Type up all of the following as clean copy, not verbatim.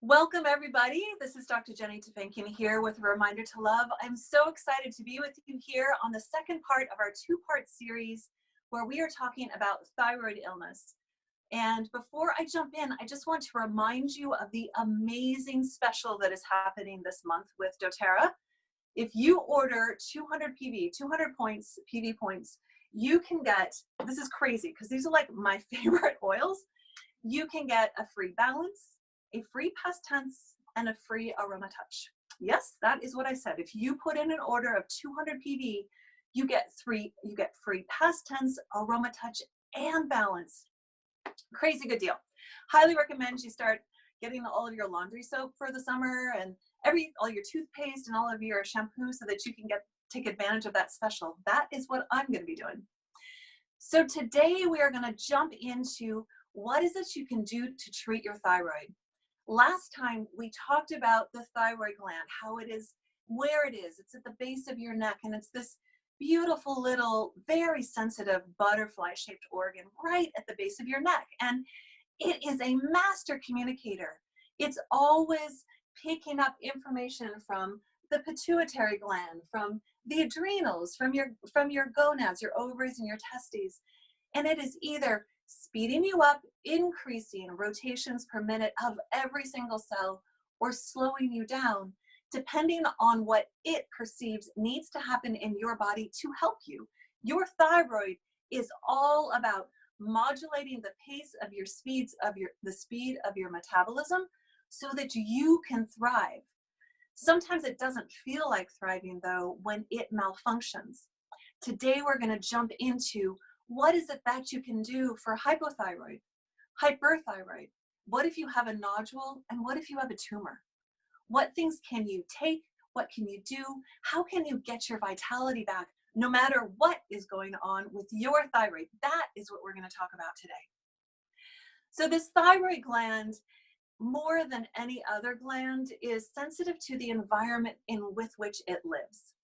Welcome, everybody. This is Dr. Jenny Tafankin here with a reminder to love. I'm so excited to be with you here on the second part of our two-part series where we are talking about thyroid illness. And before I jump in, I just want to remind you of the amazing special that is happening this month with doTERRA. If you order 200 PV, 200 points, PV points, you can get, this is crazy because these are like my favorite oils. You can get a free balance, a free past tense, and a free aroma touch. Yes, that is what I said. If you put in an order of 200 PV, you get free past tense, aroma touch, and balance. Crazy good deal. Highly recommend you start getting all of your laundry soap for the summer and all your toothpaste and all of your shampoo so that you can take advantage of that special. That is what I'm going to be doing. So today we are going to jump into what is it you can do to treat your thyroid. Last time we talked about the thyroid gland, how it is, where it is. It's at the base of your neck, and it's this beautiful little, very sensitive butterfly-shaped organ right at the base of your neck. And it is a master communicator. It's always picking up information from the pituitary gland, from the adrenals, from your gonads, your ovaries, and your testes. And it is either speeding you up, increasing rotations per minute of every single cell, or slowing you down, depending on what it perceives needs to happen in your body to help you. Your thyroid is all about modulating the pace of the speed of your metabolism so that you can thrive. Sometimes it doesn't feel like thriving though when it malfunctions. Today we're going to jump into what is it that you can do for hypothyroid, hyperthyroid? What if you have a nodule, and what if you have a tumor? What things can you take? What can you do? How can you get your vitality back no matter what is going on with your thyroid? That is what we're going to talk about today. So this thyroid gland, more than any other gland, is sensitive to the environment with which it lives.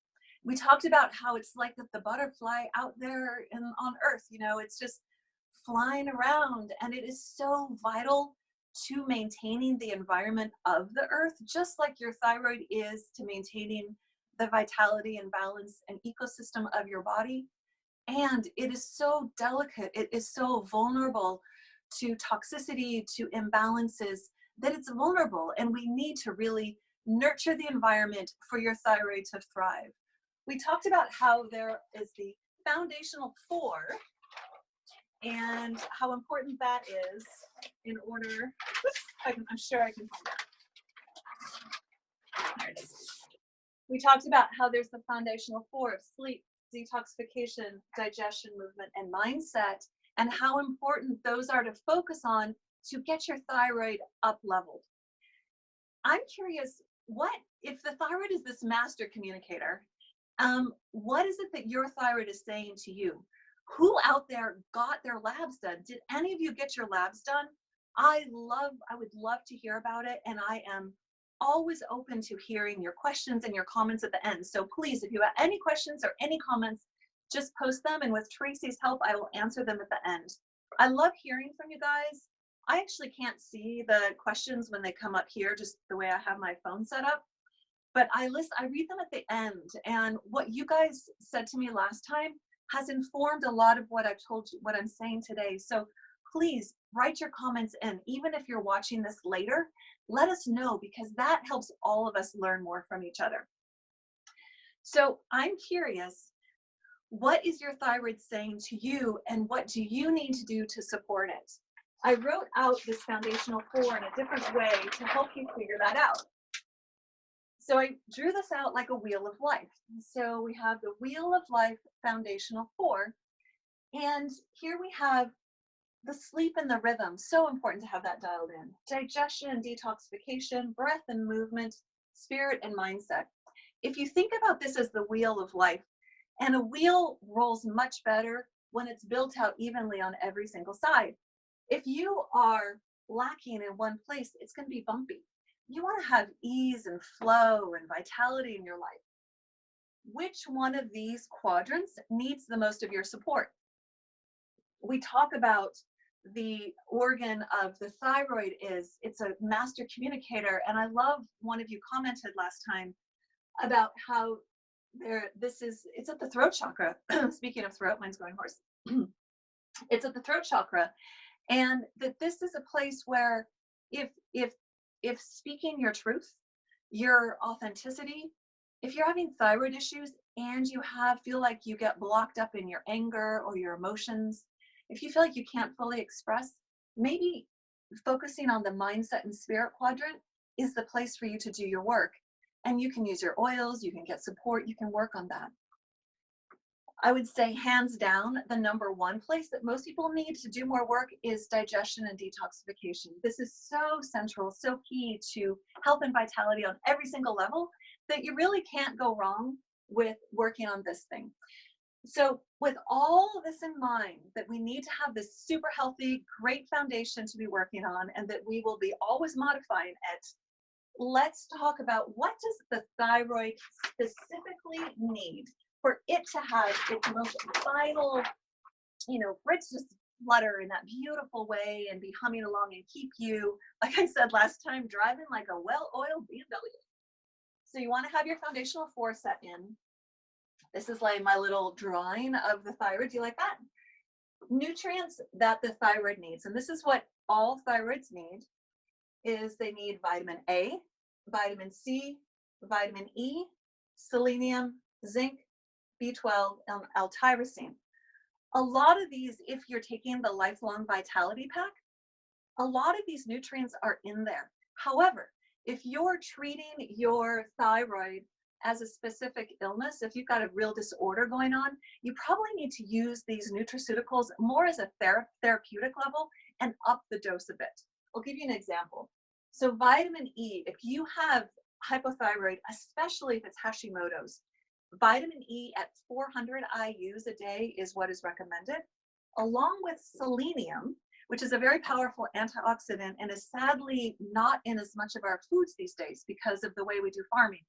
We talked about how it's like the butterfly out there on Earth, it's just flying around, and it is so vital to maintaining the environment of the Earth, just like your thyroid is to maintaining the vitality and balance and ecosystem of your body. And it is so delicate, it is so vulnerable to toxicity, to imbalances, that it's vulnerable, and we need to really nurture the environment for your thyroid to thrive. We talked about how there is the foundational 4 and how important that is in order, I'm sure I can find it. There it is. We talked about how there's the foundational 4 of sleep, detoxification, digestion, movement, and mindset, and how important those are to focus on to get your thyroid up leveled. I'm curious, what if the thyroid is this master communicator? What is it that your thyroid is saying to you? Who out there got their labs done? Did any of you get your labs done? I would love to hear about it, and I am always open to hearing your questions and your comments at the end. So please, if you have any questions or any comments, just post them, and with Tracy's help, I will answer them at the end. I love hearing from you guys. I actually can't see the questions when they come up here, just the way I have my phone set up. But I read them at the end, and what you guys said to me last time has informed a lot of what I've told you, what I'm saying today. So please write your comments in, even if you're watching this later, let us know, because that helps all of us learn more from each other. So I'm curious, what is your thyroid saying to you, and what do you need to do to support it? I wrote out this foundational 4 in a different way to help you figure that out. So I drew this out like a wheel of life. So we have the wheel of life foundational 4. And here we have the sleep and the rhythm. So important to have that dialed in. Digestion and detoxification, breath and movement, spirit and mindset. If you think about this as the wheel of life, and a wheel rolls much better when it's built out evenly on every single side. If you are lacking in one place, it's going to be bumpy. You want to have ease and flow and vitality in your life. Which one of these quadrants needs the most of your support? We talk about the organ of the thyroid is, it's a master communicator. And I love, one of you commented last time about how it's at the throat chakra. Speaking of throat, mine's going hoarse. It's at the throat chakra, and that this is a place where if if if speaking your truth, your authenticity, if you're having thyroid issues and you feel like you get blocked up in your anger or your emotions, if you feel like you can't fully express, maybe focusing on the mindset and spirit quadrant is the place for you to do your work. And you can use your oils, you can get support, you can work on that. I would say hands down, the number one place that most people need to do more work is digestion and detoxification. This is so central, so key to health and vitality on every single level that you really can't go wrong with working on this thing. So with all of this in mind, that we need to have this super healthy, great foundation to be working on, and that we will be always modifying it, let's talk about, what does the thyroid specifically need for it to have its most vital, for it to just flutter in that beautiful way and be humming along and keep you, like I said last time, driving like a well-oiled BMW. So you want to have your foundational 4 set in. This is like my little drawing of the thyroid. Do you like that? Nutrients that the thyroid needs, and this is what all thyroids need, is they need vitamin A, vitamin C, vitamin E, selenium, zinc, B12, and L-tyrosine. A lot of these, if you're taking the Lifelong Vitality Pack, a lot of these nutrients are in there. However, if you're treating your thyroid as a specific illness, if you've got a real disorder going on, you probably need to use these nutraceuticals more as a therapeutic level and up the dose a bit. I'll give you an example. So vitamin E, if you have hypothyroid, especially if it's Hashimoto's, vitamin E at 400 IUs a day is what is recommended, along with selenium, which is a very powerful antioxidant and is sadly not in as much of our foods these days because of the way we do farming.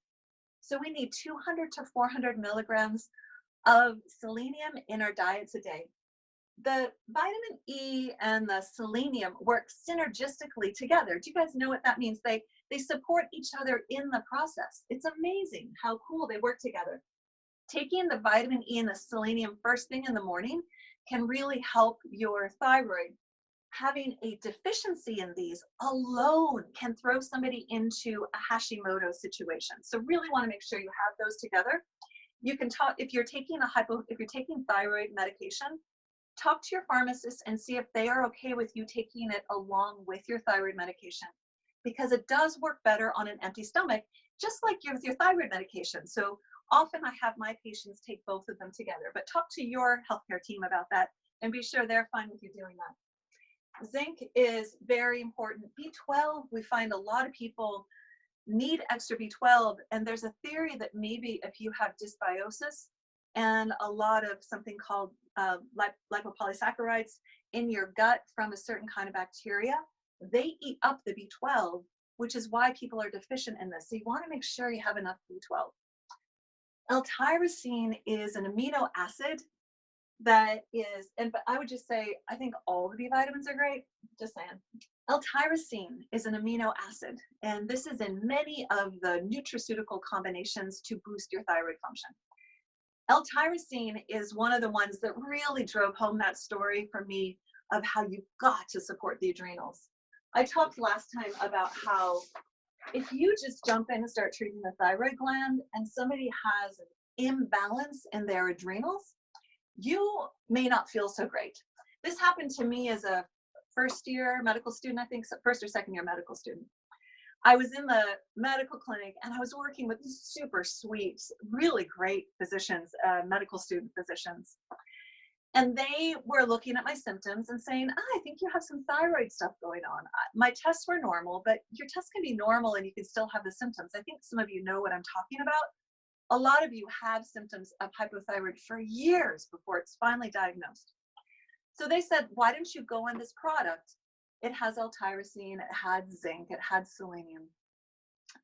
So we need 200 to 400 milligrams of selenium in our diets a day. The vitamin E and the selenium work synergistically together. Do you guys know what that means? They support each other in the process. It's amazing how cool they work together. Taking the vitamin E and the selenium first thing in the morning can really help your thyroid. Having a deficiency in these alone can throw somebody into a Hashimoto situation. So really want to make sure you have those together. You can talk, if you're taking thyroid medication, talk to your pharmacist and see if they are okay with you taking it along with your thyroid medication, because it does work better on an empty stomach, just like with your thyroid medication. So often I have my patients take both of them together, but talk to your healthcare team about that and be sure they're fine with you doing that. Zinc is very important. B12, we find a lot of people need extra B12, and there's a theory that maybe if you have dysbiosis and a lot of something called lipopolysaccharides in your gut from a certain kind of bacteria, they eat up the B12, which is why people are deficient in this. So you want to make sure you have enough B12. L-tyrosine is an amino acid that is, but I would just say, I think all the B vitamins are great, just saying. L-tyrosine is an amino acid, and this is in many of the nutraceutical combinations to boost your thyroid function. L-tyrosine is one of the ones that really drove home that story for me of how you've got to support the adrenals. I talked last time about how if you just jump in and start treating the thyroid gland and somebody has an imbalance in their adrenals, you may not feel so great. This happened to me as a first-year medical student, I think, first or second-year medical student. I was in the medical clinic and I was working with super sweet, really great physicians, medical student physicians. And they were looking at my symptoms and saying, I think you have some thyroid stuff going on. My tests were normal, but your tests can be normal and you can still have the symptoms. I think some of you know what I'm talking about. A lot of you have symptoms of hypothyroid for years before it's finally diagnosed. So they said, why don't you go on this product? It has L-tyrosine, it had zinc, it had selenium.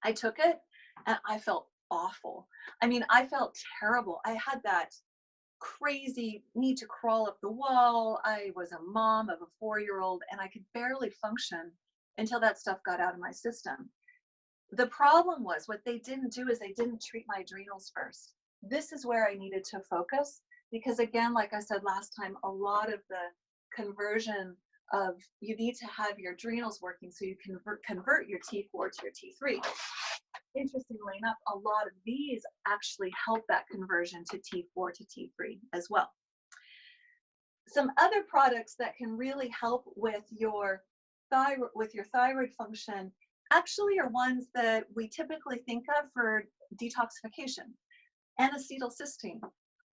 I took it and I felt awful. I mean, I felt terrible. I had that crazy need to crawl up the wall. I was a mom of a 4-year-old and I could barely function until that stuff got out of my system. The problem was what they didn't do is they didn't treat my adrenals first. This is where I needed to focus because again, like I said last time, a lot of the conversion of you need to have your adrenals working so you can convert your T4 to your T3. Interestingly enough, a lot of these actually help that conversion to T4 to T3 as well. Some other products that can really help with your thyroid function actually are ones that we typically think of for detoxification: N-acetylcysteine,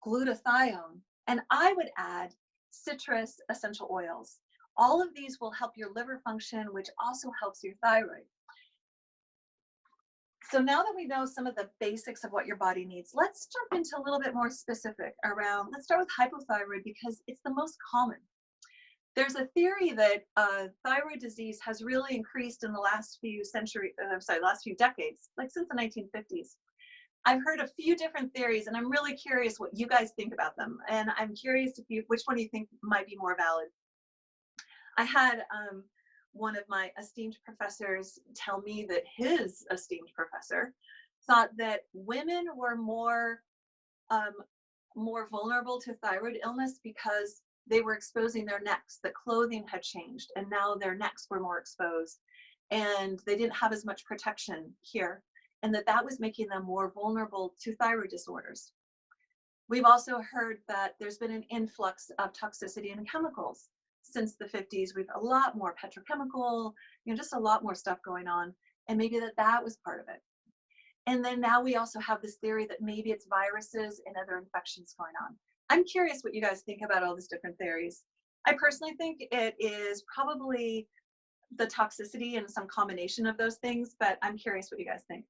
glutathione, and I would add citrus essential oils. All of these will help your liver function, which also helps your thyroid. So now that we know some of the basics of what your body needs, let's jump into a little bit more specific around, let's start with hypothyroid because it's the most common. There's a theory that thyroid disease has really increased in the last few decades, like since the 1950s. I've heard a few different theories and I'm really curious what you guys think about them. And I'm curious which one you think might be more valid. I had one of my esteemed professors tell me that his esteemed professor thought that women were more vulnerable to thyroid illness because they were exposing their necks. The clothing had changed and now their necks were more exposed and they didn't have as much protection here, and that was making them more vulnerable to thyroid disorders. We've also heard that there's been an influx of toxicity in chemicals since the 50s. We've a lot more petrochemical, just a lot more stuff going on, and maybe that was part of it. And then now we also have this theory that maybe it's viruses and other infections going on. I'm curious what you guys think about all these different theories. I personally think it is probably the toxicity and some combination of those things, but I'm curious what you guys think.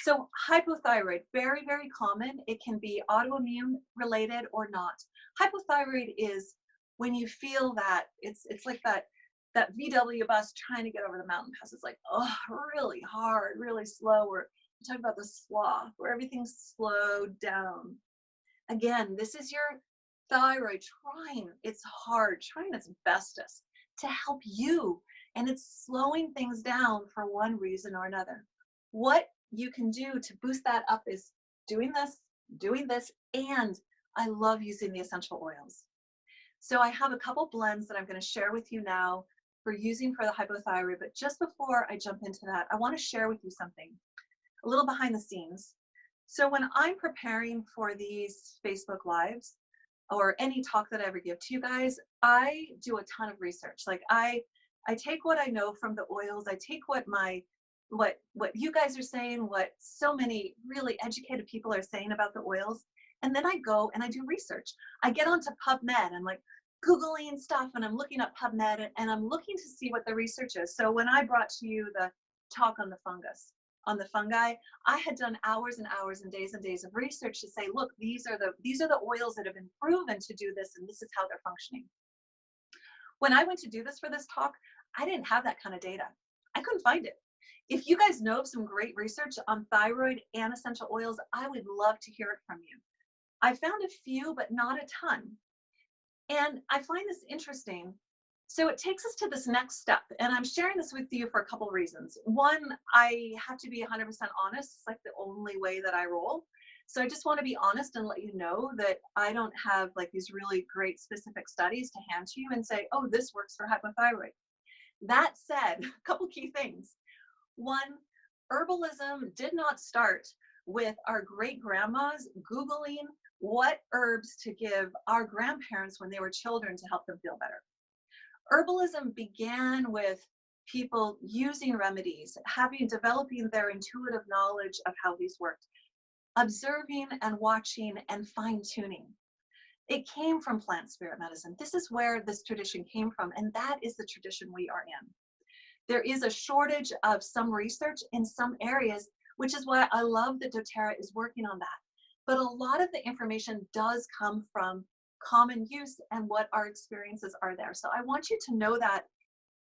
So hypothyroid, very, very common. It can be autoimmune related or not. Hypothyroid is when you feel that it's like that VW bus trying to get over the mountain pass. It's like, oh, really hard, really slow. We're talking about the sloth where everything's slowed down. Again, this is your thyroid trying its hard, trying its bestest to help you, and it's slowing things down for one reason or another. What you can do to boost that up is doing this, and I love using the essential oils. So I have a couple blends that I'm going to share with you now for using for the hypothyroid, but just before I jump into that, I want to share with you something, a little behind the scenes. So when I'm preparing for these Facebook Lives or any talk that I ever give to you guys, I do a ton of research. Like I take what I know from the oils, I take what you guys are saying, what so many really educated people are saying about the oils, and then I go and I do research. I get onto PubMed, I'm like Googling stuff and I'm looking up PubMed and I'm looking to see what the research is. So when I brought to you the talk on the fungi, I had done hours and hours and days of research to say, look, these are the oils that have been proven to do this, and this is how they're functioning. When I went to do this for this talk, I didn't have that kind of data. I couldn't find it. If you guys know of some great research on thyroid and essential oils, I would love to hear it from you. I found a few, but not a ton. And I find this interesting. So it takes us to this next step, and I'm sharing this with you for a couple of reasons. One, I have to be 100% honest. It's like the only way that I roll. So I just want to be honest and let you know that I don't have like these really great specific studies to hand to you and say, oh, this works for hypothyroid. That said, a couple key things. One, herbalism did not start with our great grandmas Googling what herbs to give our grandparents when they were children to help them feel better. Herbalism began with people using remedies, developing their intuitive knowledge of how these worked, observing and watching and fine-tuning. It came from plant spirit medicine. This is where this tradition came from, and that is the tradition we are in. There is a shortage of some research in some areas, which is why I love that doTERRA is working on that. But a lot of the information does come from common use and what our experiences are there. So I want you to know that,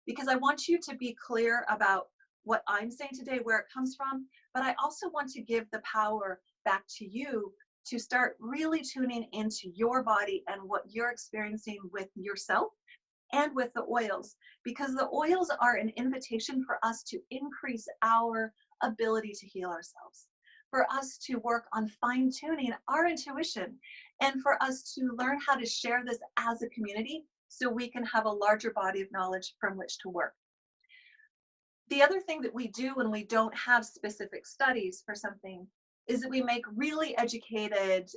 because I want you to be clear about what I'm saying today, where it comes from, but I also want to give the power back to you to start really tuning into your body and what you're experiencing with yourself and with the oils, because the oils are an invitation for us to increase our ability to heal ourselves, for us to work on fine tuning our intuition, and for us to learn how to share this as a community so we can have a larger body of knowledge from which to work. The other thing that we do when we don't have specific studies for something is that we make really educated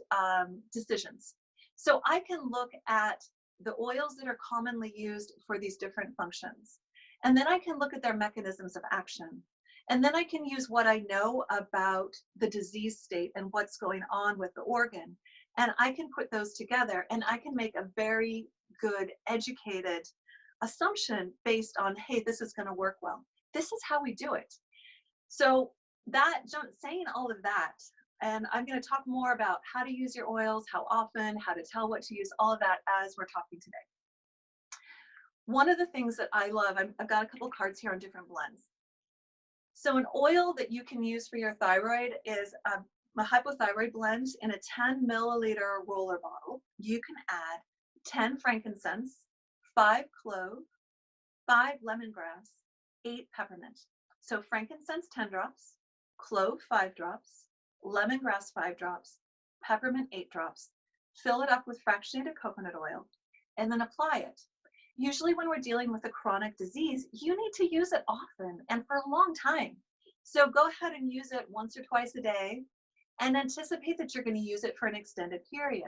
decisions. So I can look at the oils that are commonly used for these different functions, and then I can look at their mechanisms of action. And then I can use what I know about the disease state and what's going on with the organ. And I can put those together and I can make a very good, educated assumption based on, hey, this is going to work well. This is how we do it. So saying all of that, and I'm going to talk more about how to use your oils, how often, how to tell what to use, all of that as we're talking today. One of the things that I love, I've got a couple cards here on different blends. So an oil that you can use for your thyroid is a hypothyroid blend in a 10 milliliter roller bottle. You can add 10 frankincense, 5 clove, 5 lemongrass, 8 peppermint. So frankincense 10 drops, clove 5 drops, lemongrass 5 drops, peppermint 8 drops. Fill it up with fractionated coconut oil and then apply it. Usually when we're dealing with a chronic disease, you need to use it often and for a long time. So go ahead and use it once or twice a day and anticipate that you're going to use it for an extended period,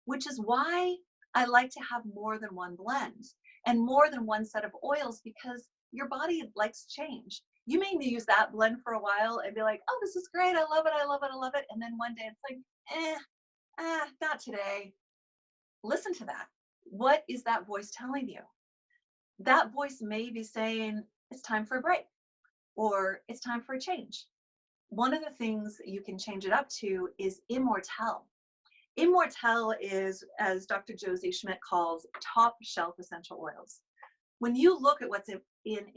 which is why I like to have more than one blend and more than one set of oils, because your body likes change. You may use that blend for a while and be like, oh, this is great. I love it. I love it. I love it. And then one day it's like, not today. Listen to that. What is that voice telling you? That voice may be saying it's time for a break or it's time for a change. One of the things that you can change it up to is Immortelle. Immortelle is, as Dr. Josie Schmidt calls, top shelf essential oils. When you look at what's in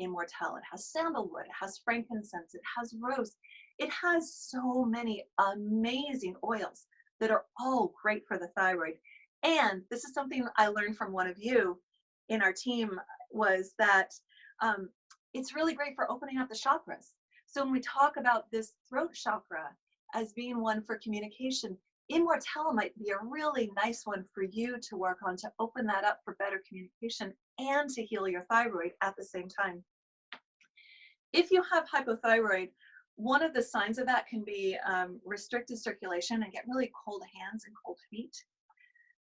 Immortelle, it has sandalwood, it has frankincense, it has rose, it has so many amazing oils that are all great for the thyroid. And this is something I learned from one of you in our team, was that it's really great for opening up the chakras. So when we talk about this throat chakra as being one for communication, Immortelle might be a really nice one for you to work on to open that up for better communication and to heal your thyroid at the same time. If you have hypothyroid, one of the signs of that can be restricted circulation and get really cold hands and cold feet.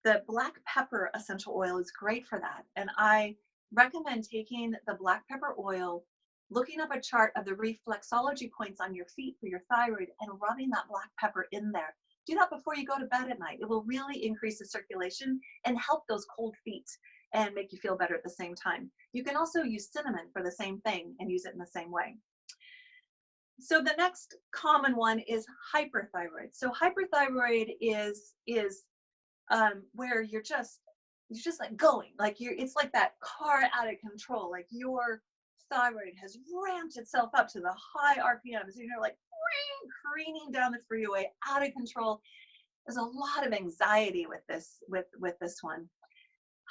The black pepper essential oil is great for that. And I recommend taking the black pepper oil, looking up a chart of the reflexology points on your feet for your thyroid and rubbing that black pepper in there. Do that before you go to bed at night. It will really increase the circulation and help those cold feet and make you feel better at the same time. You can also use cinnamon for the same thing and use it in the same way. So the next common one is hyperthyroid. So hyperthyroid is where you're just like going, like it's like that car out of control, like your thyroid has ramped itself up to the high RPMs and you're like careening down the freeway out of control. There's a lot of anxiety with this one.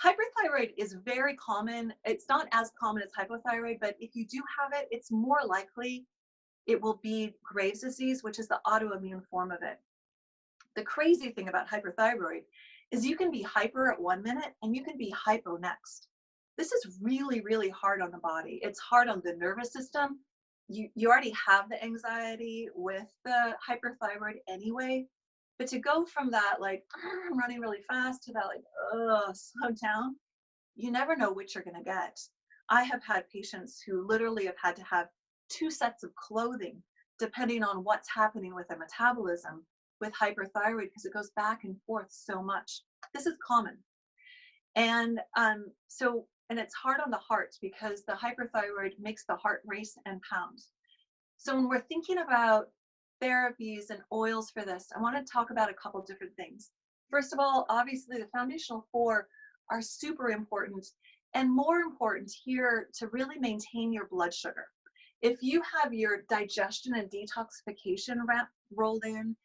Hyperthyroid is very common. It's not as common as hypothyroid, but if you do have it, it's more likely it will be Graves' disease, which is the autoimmune form of it. The crazy thing about hyperthyroid is you can be hyper at 1 minute and you can be hypo next. This is really, really hard on the body. It's hard on the nervous system. You already have the anxiety with the hyperthyroid anyway, but to go from that, like, I'm running really fast, to that, like, slow down, you never know which you're gonna get. I have had patients who literally have had to have 2 sets of clothing depending on what's happening with their metabolism with hyperthyroid, because it goes back and forth so much. This is common. And and it's hard on the heart because the hyperthyroid makes the heart race and pound. So when we're thinking about therapies and oils for this, I want to talk about a couple different things. First of all, obviously the foundational 4 are super important, and more important here to really maintain your blood sugar. If you have your digestion and detoxification rolled in,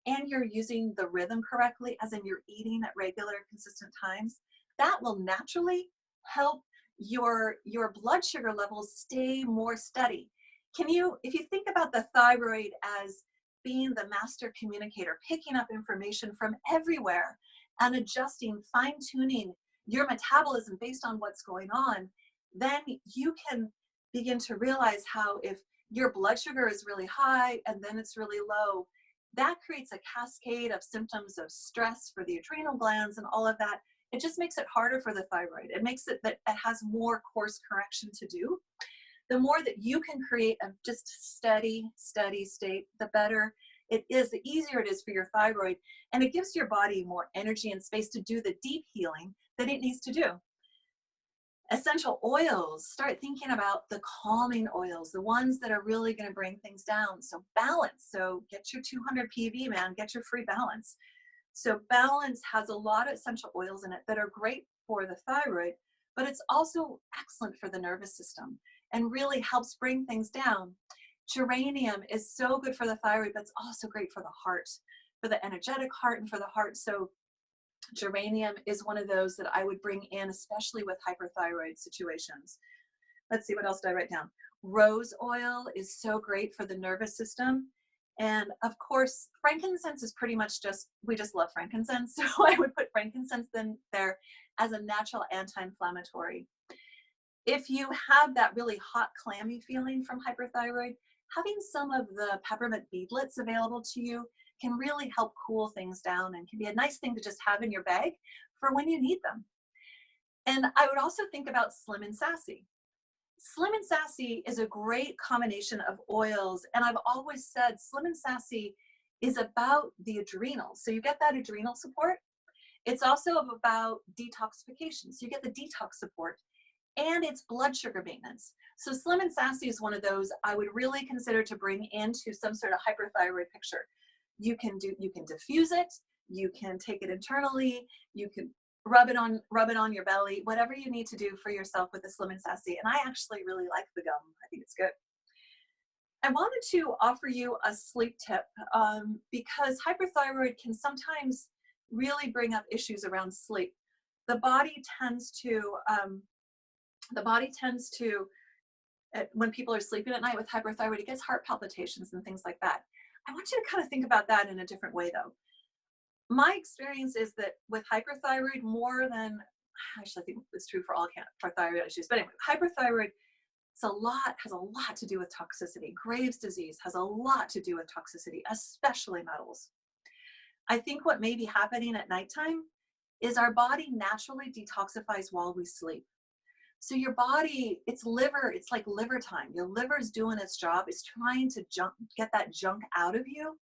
and you're using the rhythm correctly, as in you're eating at regular, consistent times, that will naturally help your blood sugar levels stay more steady. If you think about the thyroid as being the master communicator, picking up information from everywhere and adjusting, fine-tuning your metabolism based on what's going on, then you can begin to realize how if your blood sugar is really high and then it's really low, that creates a cascade of symptoms of stress for the adrenal glands and all of that. It just makes it harder for the thyroid. It makes it that it has more course correction to do. The more that you can create a just steady state, the better it is, the easier it is for your thyroid, and it gives your body more energy and space to do the deep healing that it needs to do. Essential oils, start thinking about the calming oils, the ones that are really going to bring things down. So balance, so get your 200 PV, man, get your free balance. So balance has a lot of essential oils in it that are great for the thyroid, but it's also excellent for the nervous system and really helps bring things down. Geranium is so good for the thyroid, but it's also great for the heart, for the energetic heart and for the heart. So geranium is one of those that I would bring in, especially with hyperthyroid situations. Let's see, what else did I write down? Rose oil is so great for the nervous system. And of course, frankincense is pretty much we just love frankincense. So I would put frankincense in there as a natural anti-inflammatory. If you have that really hot, clammy feeling from hyperthyroid, having some of the peppermint beadlets available to you can really help cool things down and can be a nice thing to just have in your bag for when you need them. And I would also think about Slim and Sassy. Slim and Sassy is a great combination of oils. And I've always said Slim and Sassy is about the adrenals. So you get that adrenal support. It's also about detoxification. So you get the detox support and it's blood sugar maintenance. So Slim and Sassy is one of those I would really consider to bring into some sort of hyperthyroid picture. You can diffuse it, you can take it internally, you can rub it on your belly, whatever you need to do for yourself with the Slim and Sassy. And I actually really like the gum. I think it's good. I wanted to offer you a sleep tip because hyperthyroid can sometimes really bring up issues around sleep. The body tends to, when people are sleeping at night with hyperthyroid, it gets heart palpitations and things like that. I want you to kind of think about that in a different way though. My experience is that with hyperthyroid, actually I think it's true for all thyroid issues, but anyway, hyperthyroid has a lot to do with toxicity. Graves' disease has a lot to do with toxicity, especially metals. I think what may be happening at nighttime is our body naturally detoxifies while we sleep. So your body, it's like liver time. Your liver's doing its job. It's trying to get that junk out of you.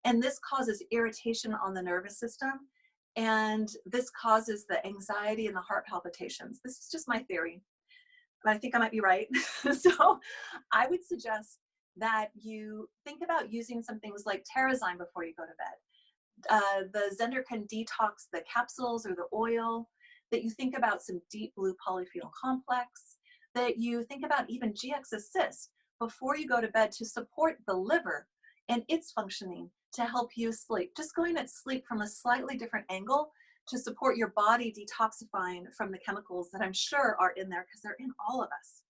And this causes irritation on the nervous system. And this causes the anxiety and the heart palpitations. This is just my theory, but I think I might be right. So I would suggest that you think about using some things like Terrazyme before you go to bed. The Zenderkin Detox, the capsules or the oil, that you think about some deep blue polyphenol complex, that you think about even GX Assist before you go to bed to support the liver and its functioning to help you sleep. Just going at sleep from a slightly different angle to support your body detoxifying from the chemicals that I'm sure are in there because they're in all of us.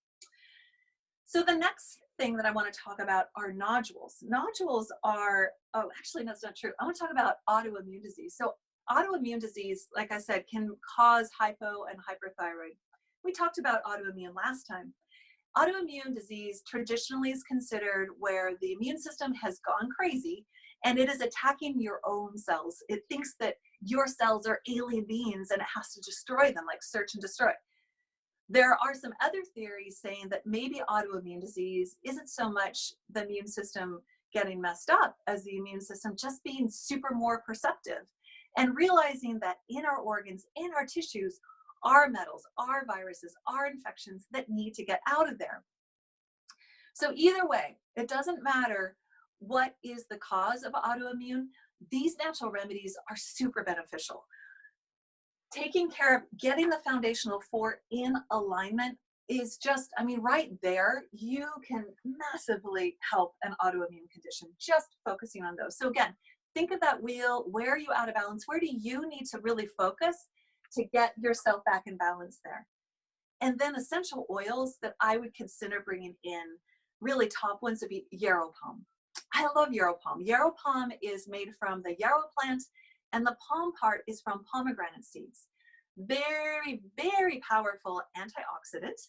So the next thing that I want to talk about are nodules. Nodules are, oh, actually, that's not true. I want to talk about autoimmune disease. So autoimmune disease, like I said, can cause hypo and hyperthyroid. We talked about autoimmune last time. Autoimmune disease traditionally is considered where the immune system has gone crazy and it is attacking your own cells. It thinks that your cells are alien beings and it has to destroy them, like search and destroy. There are some other theories saying that maybe autoimmune disease isn't so much the immune system getting messed up as the immune system just being super more perceptive and realizing that in our organs, in our tissues, are metals, are viruses, are infections that need to get out of there. So either way, it doesn't matter what is the cause of autoimmune, these natural remedies are super beneficial. Taking care of getting the foundational four in alignment is just, I mean, right there, you can massively help an autoimmune condition, just focusing on those. So again, Think of that wheel. Where are you out of balance? Where do you need to really focus to get yourself back in balance there? And then essential oils that I would consider bringing in, really top ones would be yarrow palm. I love yarrow palm. Yarrow palm is made from the yarrow plant, and the palm part is from pomegranate seeds. Very, very powerful antioxidant.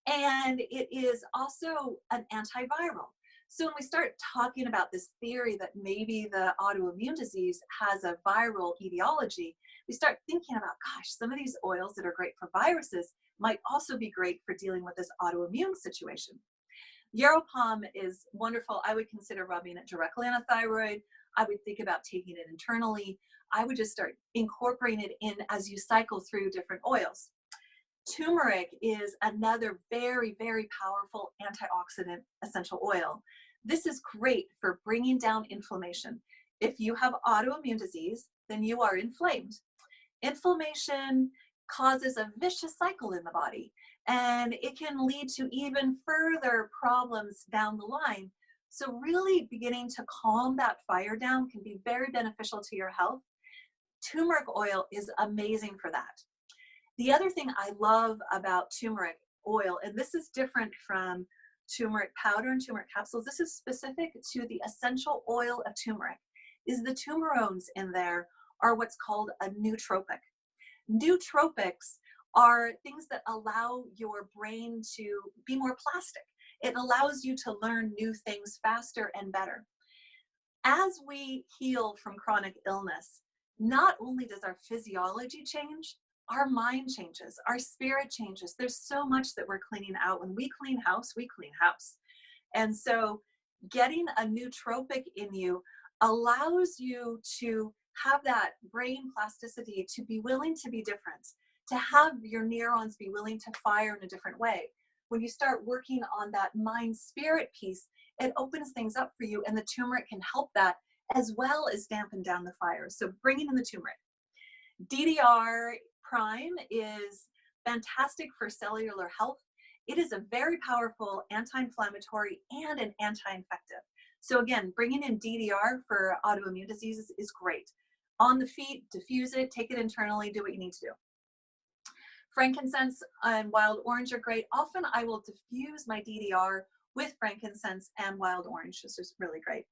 And it is also an antiviral. So when we start talking about this theory that maybe the autoimmune disease has a viral etiology, we start thinking about, gosh, some of these oils that are great for viruses might also be great for dealing with this autoimmune situation. Yarrow palm is wonderful. I would consider rubbing it directly on a thyroid. I would think about taking it internally. I would just start incorporating it in as you cycle through different oils. Turmeric is another very, very powerful antioxidant essential oil. This is great for bringing down inflammation. If you have autoimmune disease, then you are inflamed. Inflammation causes a vicious cycle in the body, and it can lead to even further problems down the line. So really beginning to calm that fire down can be very beneficial to your health. Turmeric oil is amazing for that. The other thing I love about turmeric oil, and this is different from turmeric powder and turmeric capsules, this is specific to the essential oil of turmeric, is the turmerones in there are what's called a nootropic. Nootropics are things that allow your brain to be more plastic. It allows you to learn new things faster and better. As we heal from chronic illness, not only does our physiology change, our mind changes, our spirit changes. There's so much that we're cleaning out. When we clean house, we clean house. And so getting a nootropic in you allows you to have that brain plasticity to be willing to be different, to have your neurons be willing to fire in a different way. When you start working on that mind spirit piece, it opens things up for you, and the turmeric can help that as well as dampen down the fire. So bringing in the turmeric. DDR Prime is fantastic for cellular health. It is a very powerful anti-inflammatory and an anti-infective. So again, bringing in DDR for autoimmune diseases is great. On the feet, diffuse it, take it internally, do what you need to do. Frankincense and wild orange are great. Often I will diffuse my DDR with frankincense and wild orange. This is really great.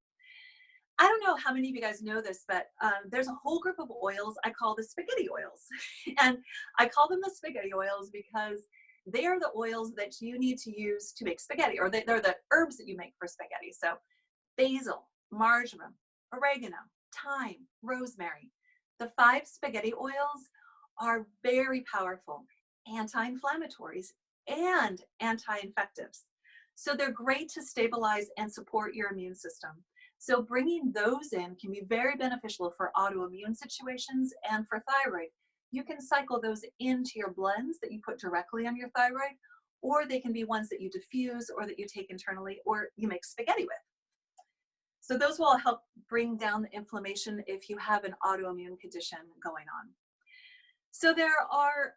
I don't know how many of you guys know this, but there's a whole group of oils I call the spaghetti oils. And I call them the spaghetti oils because they are the oils that you need to use to make spaghetti, or they're the herbs that you make for spaghetti. So basil, marjoram, oregano, thyme, rosemary. The 5 spaghetti oils are very powerful anti-inflammatories and anti-infectives. So they're great to stabilize and support your immune system. So bringing those in can be very beneficial for autoimmune situations and for thyroid. You can cycle those into your blends that you put directly on your thyroid, or they can be ones that you diffuse or that you take internally or you make spaghetti with. So those will help bring down the inflammation if you have an autoimmune condition going on. So there are,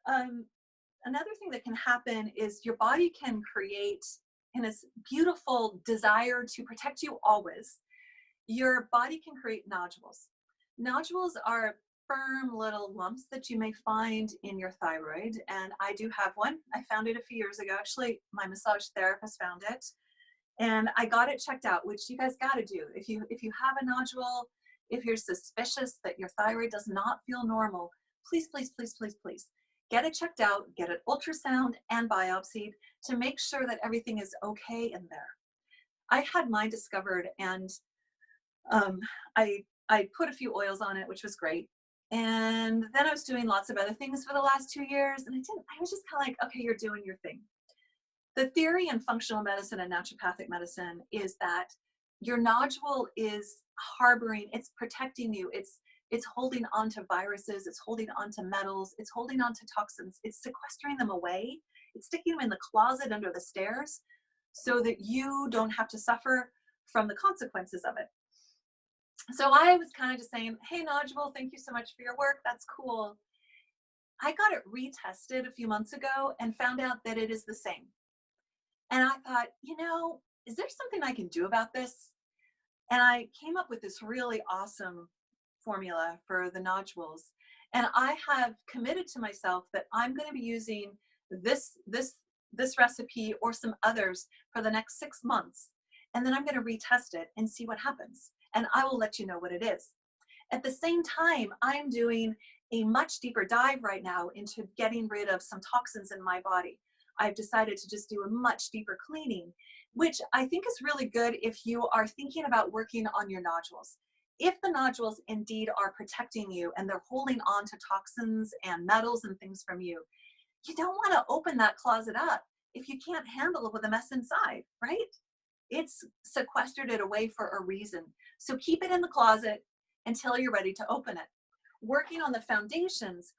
another thing that can happen is your body can create in this beautiful desire to protect you always. Your body can create nodules. Nodules are firm little lumps that you may find in your thyroid, and I do have one. I found it a few years ago. Actually, my massage therapist found it, and I got it checked out, which you guys got to do. If you have a nodule, if you're suspicious that your thyroid does not feel normal, please, please, please, please, please get it checked out, get it ultrasound and biopsied to make sure that everything is okay in there. I had mine discovered, and I put a few oils on it, which was great. And then I was doing lots of other things for the last 2 years, and I was just kind of like, okay, you're doing your thing. The theory in functional medicine and naturopathic medicine is that your nodule is harboring, it's protecting you, it's holding on to viruses, it's holding on to metals, it's holding on to toxins, it's sequestering them away, it's sticking them in the closet under the stairs so that you don't have to suffer from the consequences of it. So I was kind of just saying, hey, nodule, thank you so much for your work. That's cool. I got it retested a few months ago and found out that it is the same. And I thought, is there something I can do about this? And I came up with this really awesome formula for the nodules. And I have committed to myself that I'm going to be using this, this, this recipe or some others for the next 6 months. And then I'm going to retest it and see what happens. And I will let you know what it is. At the same time, I'm doing a much deeper dive right now into getting rid of some toxins in my body. I've decided to just do a much deeper cleaning, which I think is really good if you are thinking about working on your nodules. If the nodules indeed are protecting you and they're holding on to toxins and metals and things from you, you don't want to open that closet up if you can't handle it with a mess inside, right? It's sequestered it away for a reason. So keep it in the closet until you're ready to open it. Working on the foundations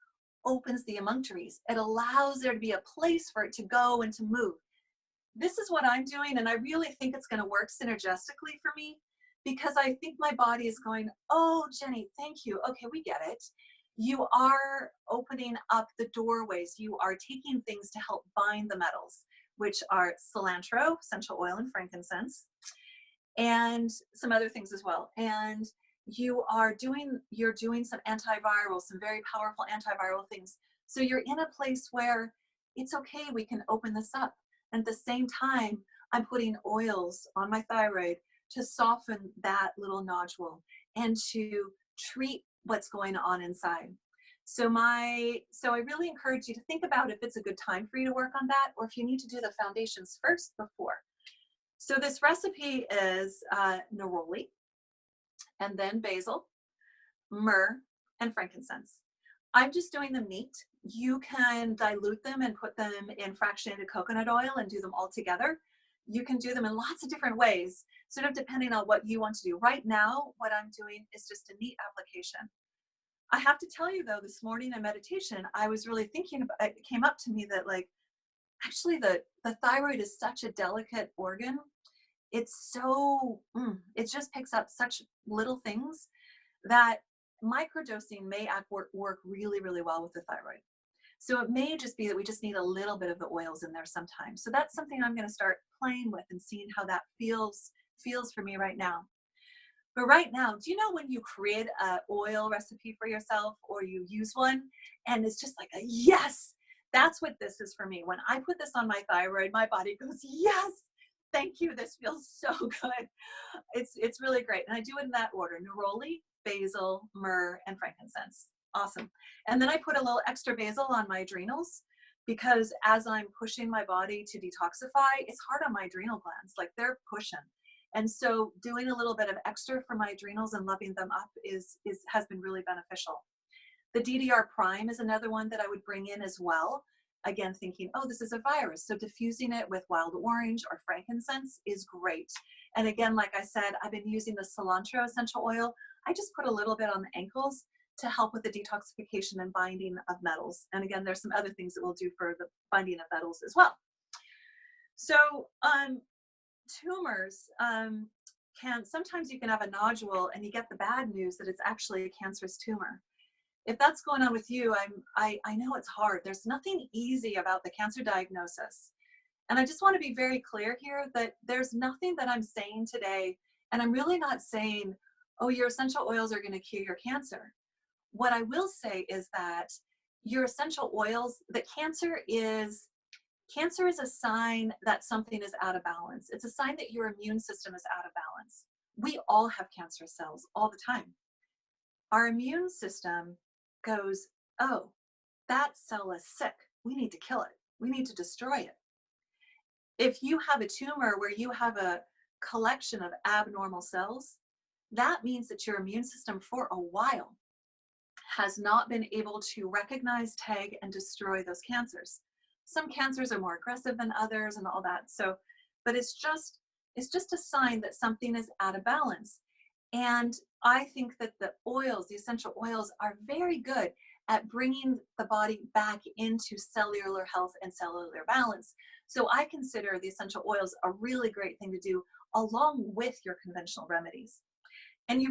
opens the emunctories. It allows there to be a place for it to go and to move. This is what I'm doing, and I really think it's going to work synergistically for me because I think my body is going, oh, Jenny, thank you. Okay, we get it. You are opening up the doorways. You are taking things to help bind the metals, which are cilantro, essential oil, and frankincense, and some other things as well. And you're doing some antiviral, some very powerful antiviral things. So you're in a place where it's okay, we can open this up. And at the same time, I'm putting oils on my thyroid to soften that little nodule and to treat what's going on inside. So I really encourage you to think about if it's a good time for you to work on that, or if you need to do the foundations first before. So this recipe is neroli, and then basil, myrrh, and frankincense. I'm just doing them neat. You can dilute them and put them in fractionated coconut oil and do them all together. You can do them in lots of different ways, sort of depending on what you want to do. Right now, what I'm doing is just a neat application. I have to tell you though, this morning in meditation, I was really thinking about, it came up to me that like, actually the thyroid is such a delicate organ. It's so, it just picks up such little things that microdosing may work really, really well with the thyroid. So it may just be that we just need a little bit of the oils in there sometimes. So that's something I'm going to start playing with and seeing how that feels for me right now. But right now, do you know when you create an oil recipe for yourself or you use one and it's just like a yes, that's what this is for me. When I put this on my thyroid, my body goes, yes, thank you. This feels so good. It's really great. And I do it in that order: neroli, basil, myrrh, and frankincense. Awesome. And then I put a little extra basil on my adrenals because as I'm pushing my body to detoxify, it's hard on my adrenal glands. Like they're pushing. And so doing a little bit of extra for my adrenals and loving them up has been really beneficial. The DDR prime is another one that I would bring in as well. Again, thinking, oh, this is a virus. So diffusing it with wild orange or frankincense is great. And again, like I said, I've been using the cilantro essential oil. I just put a little bit on the ankles to help with the detoxification and binding of metals. And again, there's some other things that we'll do for the binding of metals as well. So tumors sometimes you can have a nodule and you get the bad news that it's actually a cancerous tumor. If that's going on with you, I know it's hard. There's nothing easy about the cancer diagnosis. And I just want to be very clear here that there's nothing that I'm saying today, and I'm really not saying, oh, your essential oils are going to cure your cancer. What I will say is that your essential oils, that cancer is a sign that something is out of balance. It's a sign that your immune system is out of balance. We all have cancer cells all the time. Our immune system goes, oh, that cell is sick. We need to kill it. We need to destroy it. If you have a tumor where you have a collection of abnormal cells, that means that your immune system for a while has not been able to recognize, tag, and destroy those cancers. Some cancers are more aggressive than others and all that. So, but it's just a sign that something is out of balance. And I think that the oils, the essential oils, are very good at bringing the body back into cellular health and cellular balance. So I consider the essential oils a really great thing to do along with your conventional remedies. And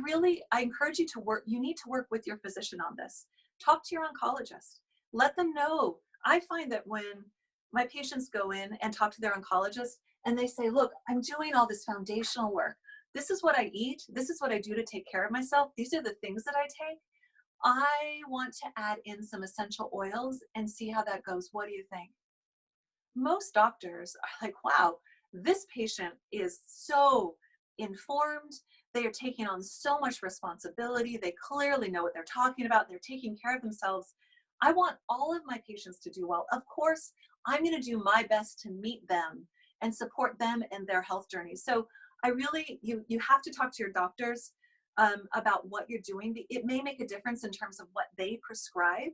I encourage you you need to work with your physician on this. Talk to your oncologist. Let them know. I find that when my patients go in and talk to their oncologist and they say, look, I'm doing all this foundational work. This is what I eat. This is what I do to take care of myself. These are the things that I take. I want to add in some essential oils and see how that goes. What do you think? Most doctors are like, wow, this patient is so informed. They are taking on so much responsibility. They clearly know what they're talking about. They're taking care of themselves. I want all of my patients to do well. Of course, I'm going to do my best to meet them and support them in their health journey. So I really, you have to talk to your doctors about what you're doing. It may make a difference in terms of what they prescribe.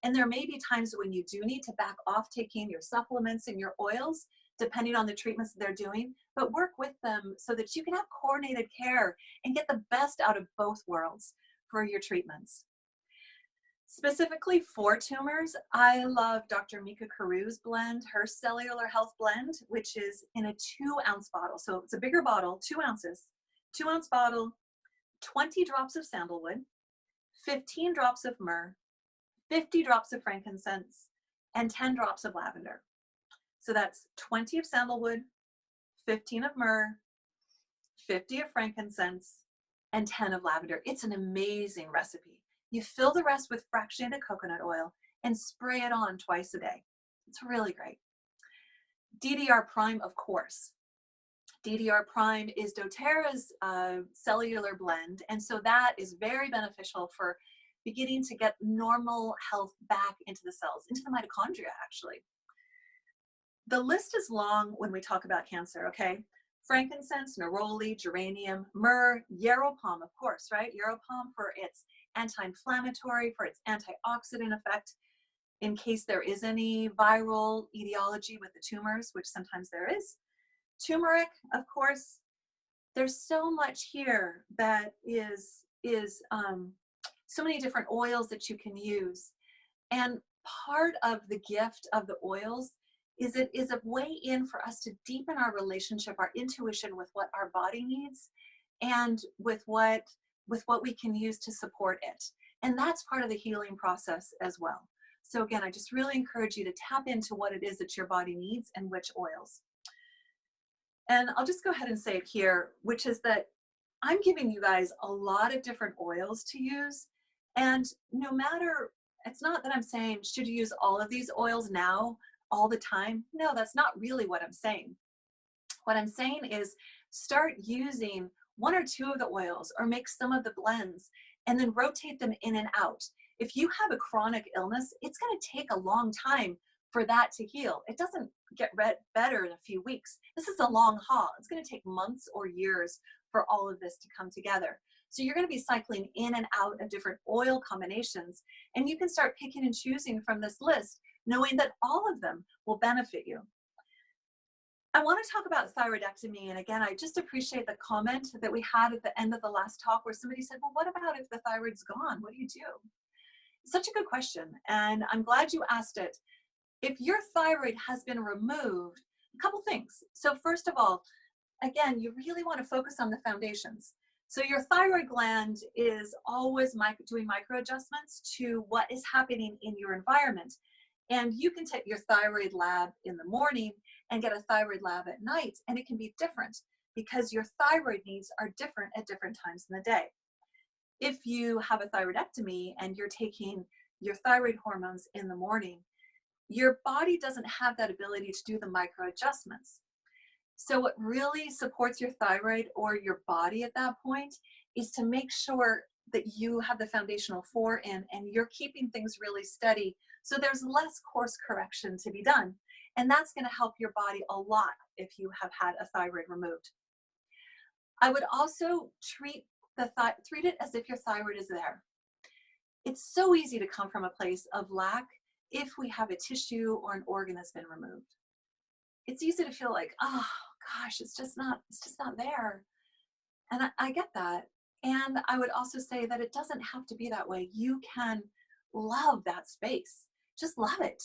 And there may be times when you do need to back off taking your supplements and your oils, depending on the treatments that they're doing, but work with them so that you can have coordinated care and get the best out of both worlds for your treatments. Specifically for tumors, I love Dr. Mika Caru's blend, her cellular health blend, which is in a 2-ounce bottle. So it's a bigger bottle, 2 ounces, 2-ounce bottle, 20 drops of sandalwood, 15 drops of myrrh, 50 drops of frankincense, and 10 drops of lavender. So that's 20 of sandalwood, 15 of myrrh, 50 of frankincense, and 10 of lavender. It's an amazing recipe. You fill the rest with fractionated coconut oil and spray it on twice a day. It's really great. DDR Prime, of course. DDR Prime is doTERRA's cellular blend, and so that is very beneficial for beginning to get normal health back into the cells, into the mitochondria, actually. The list is long when we talk about cancer, okay? Frankincense, neroli, geranium, myrrh, yarrow palm, of course, right? Yarrow palm for its anti-inflammatory, for its antioxidant effect, in case there is any viral etiology with the tumors, which sometimes there is. Turmeric, of course. There's so much here that is so many different oils that you can use. And part of the gift of the oils is it is a way in for us to deepen our relationship, our intuition with what our body needs and with what we can use to support it. And that's part of the healing process as well. So again, I just really encourage you to tap into what it is that your body needs and which oils. And I'll just go ahead and say it here, which is that I'm giving you guys a lot of different oils to use. And no matter, it's not that I'm saying, should you use all of these oils now, all the time? No, that's not really what I'm saying. What I'm saying is start using 1 or 2 of the oils or make some of the blends and then rotate them in and out. If you have a chronic illness, it's going to take a long time for that to heal. It doesn't get better in a few weeks. This is a long haul. It's going to take months or years for all of this to come together. So you're going to be cycling in and out of different oil combinations, and you can start picking and choosing from this list, knowing that all of them will benefit you. I want to talk about thyroidectomy. And again, I just appreciate the comment that we had at the end of the last talk where somebody said, well, what about if the thyroid's gone? What do you do? Such a good question. And I'm glad you asked it. If your thyroid has been removed, a couple things. So first of all, again, you really want to focus on the foundations. So your thyroid gland is always doing micro adjustments to what is happening in your environment. And you can take your thyroid lab in the morning and get a thyroid lab at night, and it can be different because your thyroid needs are different at different times in the day. If you have a thyroidectomy and you're taking your thyroid hormones in the morning, your body doesn't have that ability to do the micro adjustments. So what really supports your thyroid or your body at that point is to make sure that you have the foundational 4 in and you're keeping things really steady. So there's less course correction to be done. And that's going to help your body a lot if you have had a thyroid removed. I would also treat it as if your thyroid is there. It's so easy to come from a place of lack if we have a tissue or an organ that's been removed. It's easy to feel like, oh gosh, it's just not there. And I get that. And I would also say that it doesn't have to be that way. You can love that space. Just love it.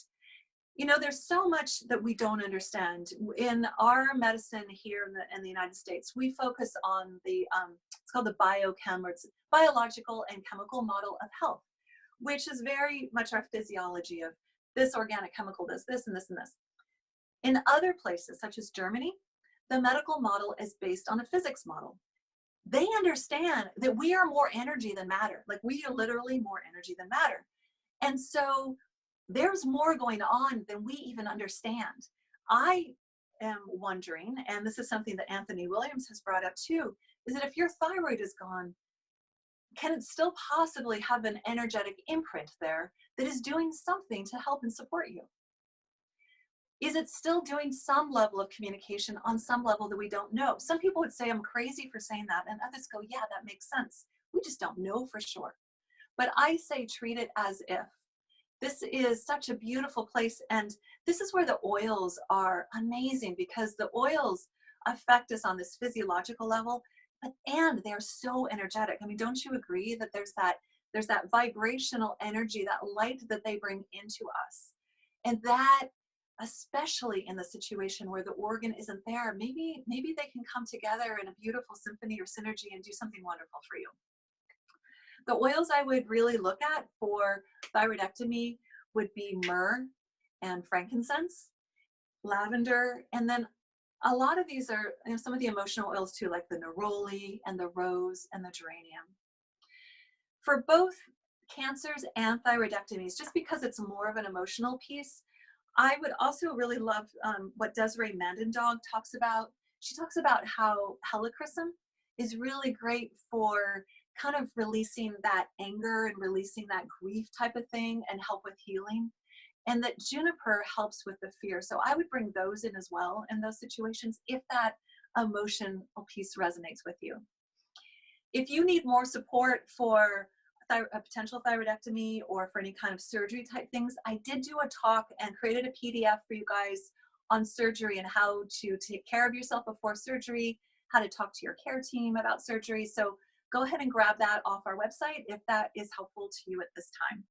You know, there's so much that we don't understand. In our medicine here in the United States, we focus on the, it's called the biochem, or it's biological and chemical model of health, which is very much our physiology of this organic chemical does this and this and this. In other places, such as Germany, the medical model is based on a physics model. they understand that we are more energy than matter. Like, we are literally more energy than matter. And so there's more going on than we even understand. I am wondering, and this is something that Anthony Williams has brought up too, is that if your thyroid is gone, can it still possibly have an energetic imprint there that is doing something to help and support you? Is it still doing some level of communication on some level that we don't know? Some people would say I'm crazy for saying that, and others go, yeah, that makes sense. We just don't know for sure. But I say treat it as if. This is such a beautiful place, and this is where the oils are amazing, because the oils affect us on this physiological level, and they're so energetic. I mean, don't you agree that there's that vibrational energy, that light that they bring into us, and that, especially in the situation where the organ isn't there, maybe they can come together in a beautiful symphony or synergy and do something wonderful for you. The oils I would really look at for thyroidectomy would be myrrh and frankincense, lavender, and then a lot of these are, you know, some of the emotional oils too, like the neroli and the rose and the geranium. For both cancers and thyroidectomies, just because it's more of an emotional piece, I would also really love what Desiree Mandendog talks about. She talks about how helichrysum is really great for kind of releasing that anger and releasing that grief type of thing and help with healing. And that juniper helps with the fear. So I would bring those in as well in those situations if that emotional piece resonates with you. If you need more support for a potential thyroidectomy or for any kind of surgery type things, I did do a talk and created a PDF for you guys on surgery and how to take care of yourself before surgery, how to talk to your care team about surgery. So go ahead and grab that off our website if that is helpful to you at this time.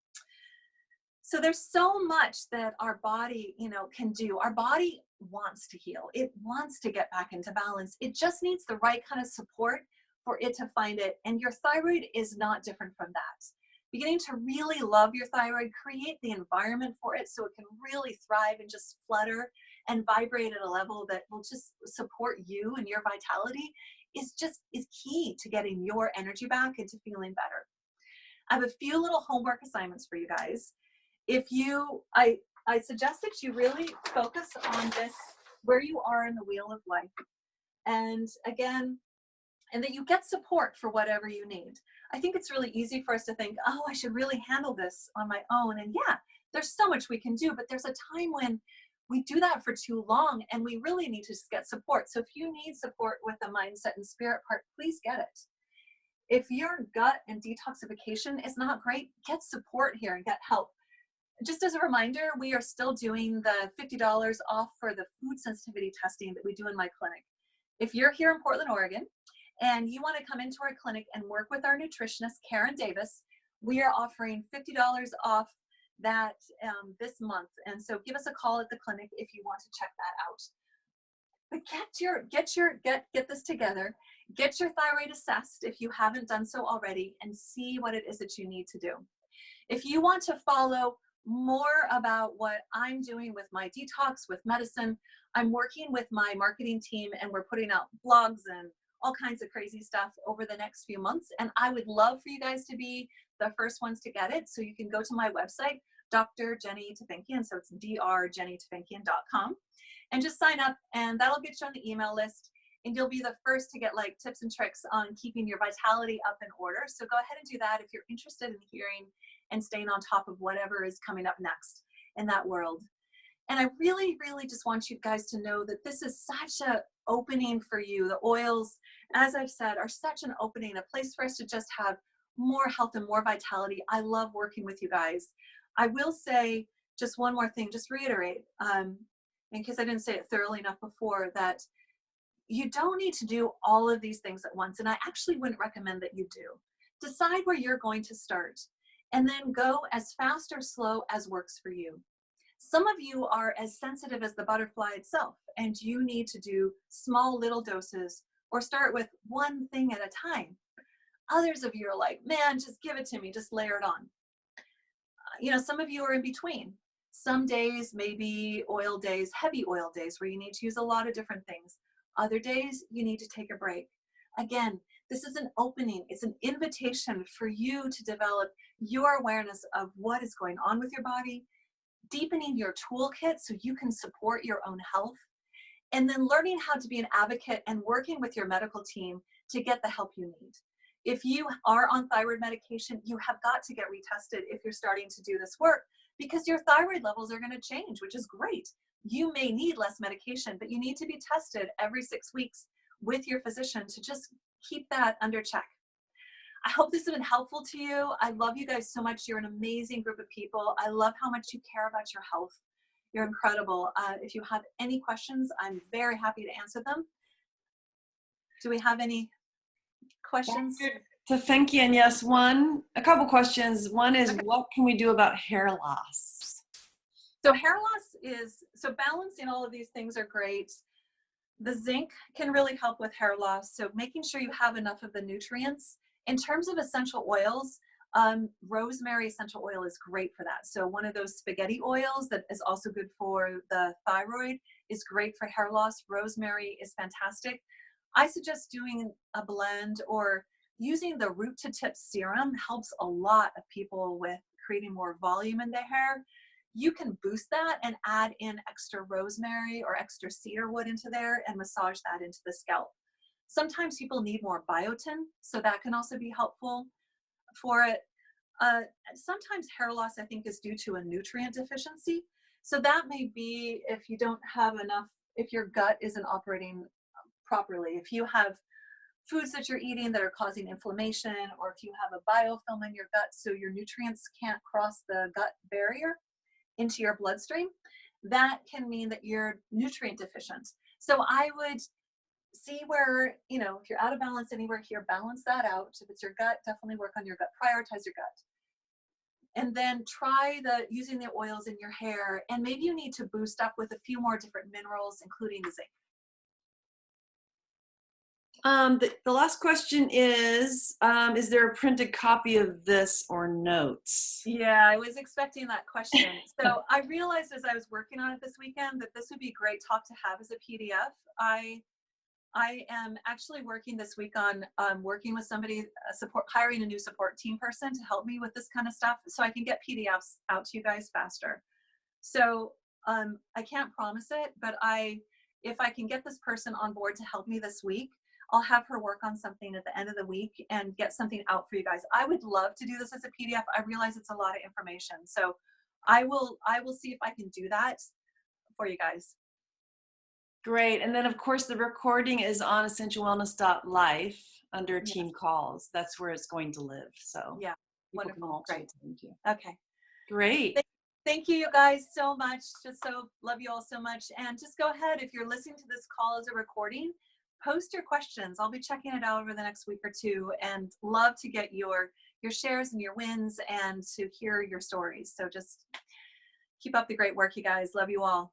So there's so much that our body, you know, can do. Our body wants to heal. It wants to get back into balance. It just needs the right kind of support for it to find it. And your thyroid is not different from that. Beginning to really love your thyroid, create the environment for it so it can really thrive and just flutter and vibrate at a level that will just support you and your vitality is key to getting your energy back and to feeling better. I have a few little homework assignments for you guys. I suggest that you really focus on this, where you are in the wheel of life. And again, and that you get support for whatever you need. I think it's really easy for us to think, oh, I should really handle this on my own. And yeah, there's so much we can do, but there's a time when we do that for too long and we really need to just get support. So if you need support with the mindset and spirit part, please get it. If your gut and detoxification is not great, get support here and get help. Just as a reminder, we are still doing the $50 off for the food sensitivity testing that we do in my clinic. If you're here in Portland, Oregon, and you want to come into our clinic and work with our nutritionist, Karen Davis, we are offering $50 off that this month. And so give us a call at the clinic if you want to check that out. But get this together. Get your thyroid assessed if you haven't done so already, and see what it is that you need to do. If you want to follow more about what I'm doing with my detox, with medicine, I'm working with my marketing team and we're putting out blogs and all kinds of crazy stuff over the next few months. And I would love for you guys to be the first ones to get it. So you can go to my website, Dr. Jenny Tafankian. So it's drjennytafankian.com, and just sign up, and that'll get you on the email list. And you'll be the first to get like tips and tricks on keeping your vitality up in order. So go ahead and do that if you're interested in hearing and staying on top of whatever is coming up next in that world. And I really, really just want you guys to know that this is such an opening for you. The oils, as I've said, are such an opening, a place for us to just have more health and more vitality. I love working with you guys. I will say just one more thing, just reiterate, in case I didn't say it thoroughly enough before, that you don't need to do all of these things at once. And I actually wouldn't recommend that you do. Decide where you're going to start, and then go as fast or slow as works for you. Some of you are as sensitive as the butterfly itself, and you need to do small little doses or start with one thing at a time. Others of you are like, man, just give it to me, just layer it on. You know, some of you are in between. Some days, maybe oil days, heavy oil days, where you need to use a lot of different things. Other days, you need to take a break. Again, this is an opening. It's an invitation for you to develop your awareness of what is going on with your body, deepening your toolkit so you can support your own health, and then learning how to be an advocate and working with your medical team to get the help you need. If you are on thyroid medication, you have got to get retested if you're starting to do this work, because your thyroid levels are going to change, which is great. You may need less medication, but you need to be tested every 6 weeks with your physician to just keep that under check. I hope this has been helpful to you. I love you guys so much. You're an amazing group of people. I love how much you care about your health. You're incredible. If you have any questions, I'm very happy to answer them. Do we have any questions? To Fenkian, yes, a couple questions. One is, okay, what can we do about hair loss? So hair loss so balancing all of these things are great. The zinc can really help with hair loss. So making sure you have enough of the nutrients. In terms of essential oils, rosemary essential oil is great for that. So one of those spaghetti oils that is also good for the thyroid is great for hair loss. Rosemary is fantastic. I suggest doing a blend or using the root to tip serum. Helps a lot of people with creating more volume in their hair. You can boost that and add in extra rosemary or extra cedar wood into there and massage that into the scalp. Sometimes people need more biotin, so that can also be helpful for it. Sometimes hair loss, I think, is due to a nutrient deficiency. So that may be if you don't have enough, if your gut isn't operating properly, if you have foods that you're eating that are causing inflammation, or if you have a biofilm in your gut so your nutrients can't cross the gut barrier into your bloodstream, that can mean that you're nutrient deficient. So I would see where, if you're out of balance anywhere here, balance that out. If it's your gut, definitely work on your gut, prioritize your gut. And then try using the oils in your hair, and maybe you need to boost up with a few more different minerals, including the zinc. The last question is there a printed copy of this or notes? Yeah, I was expecting that question. So I realized as I was working on it this weekend that this would be a great talk to have as a PDF. I am actually working this week on working with somebody, hiring a new support team person to help me with this kind of stuff so I can get PDFs out to you guys faster. So I can't promise it, but if I can get this person on board to help me this week, I'll have her work on something at the end of the week and get something out for you guys. I would love to do this as a PDF. I realize it's a lot of information. So I will see if I can do that for you guys. Great. And then, of course, the recording is on essentialwellness.life under team calls. That's where it's going to live. So yeah, wonderful. Great. Okay. Great. Thank you guys so much. Love you all so much. And just go ahead, if you're listening to this call as a recording, post your questions. I'll be checking it out over the next week or two, and love to get your shares and your wins and to hear your stories. So just keep up the great work, you guys. Love you all.